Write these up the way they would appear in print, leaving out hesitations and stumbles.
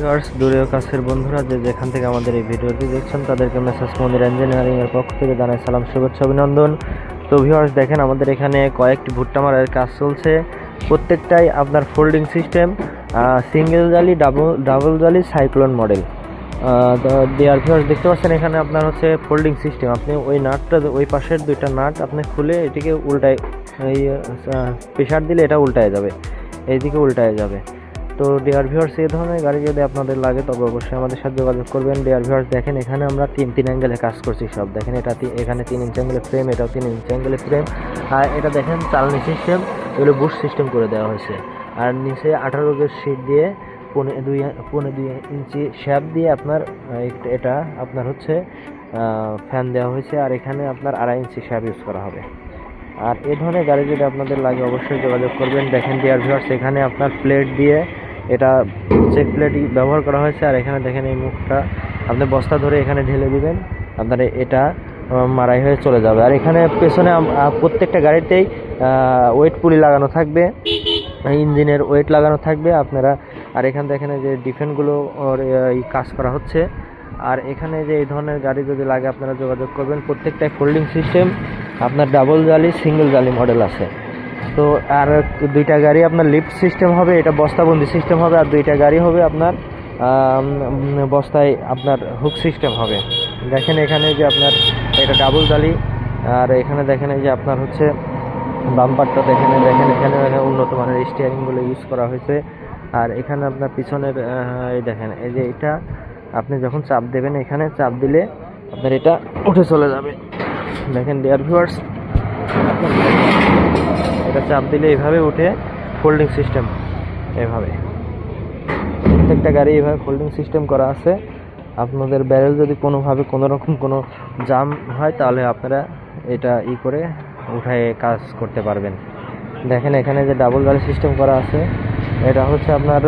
Viewers, দূরে ও কাছের বন্ধুরা যে যেখান থেকে আমাদের এই ভিডিওটি দেখছেন তাদেরকে মেসার্স মনির ইঞ্জিনিয়ারিং এর পক্ষ থেকে জানাই সালাম, শুভেচ্ছা, অভিনন্দন। তো ভিউয়ার্স দেখেন, আমাদের এখানে কয়েকটি ভুট্টা মারার কাজ চলছে। প্রত্যেকটাই আপনার ফোল্ডিং সিস্টেম, সিঙ্গেল জালি, ডাবল জালি, সাইক্লোন মডেল। ডিয়ার ভিউয়ার্স, দেখতে পাচ্ছেন এখানে আপনার হচ্ছে ফোল্ডিং সিস্টেম। আপনি ওই নাটটা, ওই পাশের দুইটা নাট আপনি খুলে এটিকে উল্টায়, এই প্রেশার দিলে এটা উল্টায় যাবে, এইদিকে উল্টায় যাবে। তো ডিয়ার ভিউয়ার্স, এই ধরনের গাড়ি যদি আপনাদের লাগে তবে অবশ্যই আমাদের সাথে যোগাযোগ করবেন। ডিয়ার ভিউয়ার্স দেখেন, এখানে আমরা তিন অ্যাঙ্গেলে কাজ করছি সব। দেখেন এটা এখানে 3 ইঞ্চি অ্যাঙ্গেলের ফ্রেম, এটাও 3 ইঞ্চি অ্যাঙ্গেলের ফ্রেম। আর এটা দেখেন চালনি সিস্টেম, এগুলো বুশ সিস্টেম করে দেওয়া হয়েছে। আর নিচে 18 গেজ শীট দিয়ে 2.5 ইঞ্চি শ্যাপ দিয়ে আপনার এটা আপনার হচ্ছে ফ্যান দেওয়া হয়েছে। আর এখানে আপনার 2.5 ইঞ্চি শ্যাপ ইউজ করা হবে। আর এই ধরনের গাড়ি যদি আপনাদের লাগে অবশ্যই যোগাযোগ করবেন। দেখেন ডিয়ার ভিউয়ার্স, এখানে আপনার প্লেট দিয়ে, এটা চেক প্লেট ব্যবহার করা হয়েছে। আর এখানে দেখেন এই মুখটা আপনি বস্তা ধরে এখানে ঢেলে দিবেন, আপনার এটা মারাই হয়ে চলে যাবে। আর এখানে পেছনে প্রত্যেকটা গাড়িতেই ওয়েট পুলি লাগানো থাকবে, ইঞ্জিনের ওয়েট লাগানো থাকবে আপনারা। আর এখানে দেখেন যে ডিফেন্টগুলো কাজ করা হচ্ছে। আর এখানে যে এই ধরনের গাড়ি যদি লাগে আপনারা যোগাযোগ করবেন। প্রত্যেকটাই ফোল্ডিং সিস্টেম, আপনার ডাবল জালি, সিঙ্গেল জালি মডেল আছে। তো আর দুইটা গাড়ি আপনার লিফট সিস্টেম হবে, এটা বস্তাবন্দি সিস্টেম হবে। আর দুইটা গাড়ি হবে আপনার বস্তায় আপনার হুক সিস্টেম হবে। দেখেন এখানে যে আপনার এটা ডাবল জালি। আর এখানে দেখেন এই যে আপনার হচ্ছে বাম্পারটা দেখেন এখানে উন্নত মানের স্টিয়ারিংগুলো ইউজ করা হয়েছে। আর এখানে আপনার পিছনের এই দেখেন, এই যে এটা আপনি যখন চাপ দেবেন, এখানে চাপ দিলে আপনার এটা উঠে চলে যাবে। দেখেন ডিয়ার ভিউয়ার্স, এটা চাপ দিলে এইভাবে উঠে, ফোল্ডিং সিস্টেম এভাবে। প্রত্যেকটা গাড়ি এইভাবে ফোল্ডিং সিস্টেম করা আছে। আপনাদের ব্যারেল যদি কোনোভাবে কোনো রকম কোনো জাম হয় তাহলে আপনারা এটা করে উঠায় কাজ করতে পারবেন। দেখেন এখানে যে ডাবল জালি সিস্টেম করা আছে, এটা হচ্ছে আপনার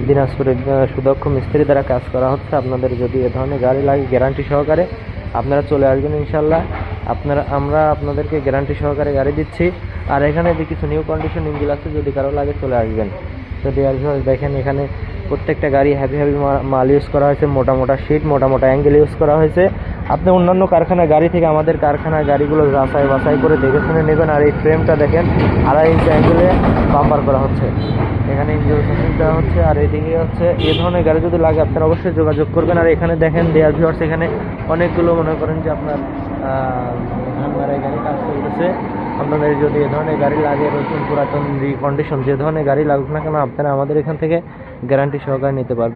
দিনাজপুরের সুদক্ষ মিস্ত্রি দ্বারা কাজ করা হচ্ছে। আপনাদের যদি এ ধরনের গাড়ি লাগে গ্যারান্টি সহকারে আপনারা চলে আসবেন ইনশাল্লাহ। আমরা আপনাদেরকে গ্যারান্টি সহকারে গাড়ি দিচ্ছি। আর এখানে যে কিছু নিউ কন্ডিশন ইঞ্জিন আছে, যদি কারো লাগে চলে আসবেন। তো ডিয়ার ভিউয়ার্স দেখেন, এখানে প্রত্যেকটা গাড়ি হেভি মাল ইউজ করা হয়েছে, মোটা শিট, মোটা অ্যাঙ্গেল ইউজ করা হয়েছে। আপনি অন্যান্য কারখানার গাড়ি থেকে আমাদের কারখানার গাড়িগুলো বাছাই করে দেখে শুনে নেবেন। আর এই ফ্রেমটা দেখেন 2.5 ইঞ্চি অ্যাঙ্গেলে বাম্পার করা হচ্ছে, এখানে ইঞ্জিন সাপোর্ট দেওয়া হচ্ছে। আর এদিকে হচ্ছে এই ধরনের গাড়ি যদি লাগে আপনারা অবশ্যই যোগাযোগ করবেন। আর এখানে দেখেন ডিয়ার ভিউয়ার্স, এখানে অনেকগুলো মনে করেন যে আপনার ধান মারাই গাড়ি কাজ চলতেছে। আপনাদের যদি এ ধরনের গাড়ি লাগে, নতুন পুরাতন কন্ডিশন যে ধরনের গাড়ি লাগুক না কেন, আপনারা আমাদের এখান থেকে গ্যারান্টি সহকারে নিতে পারবেন।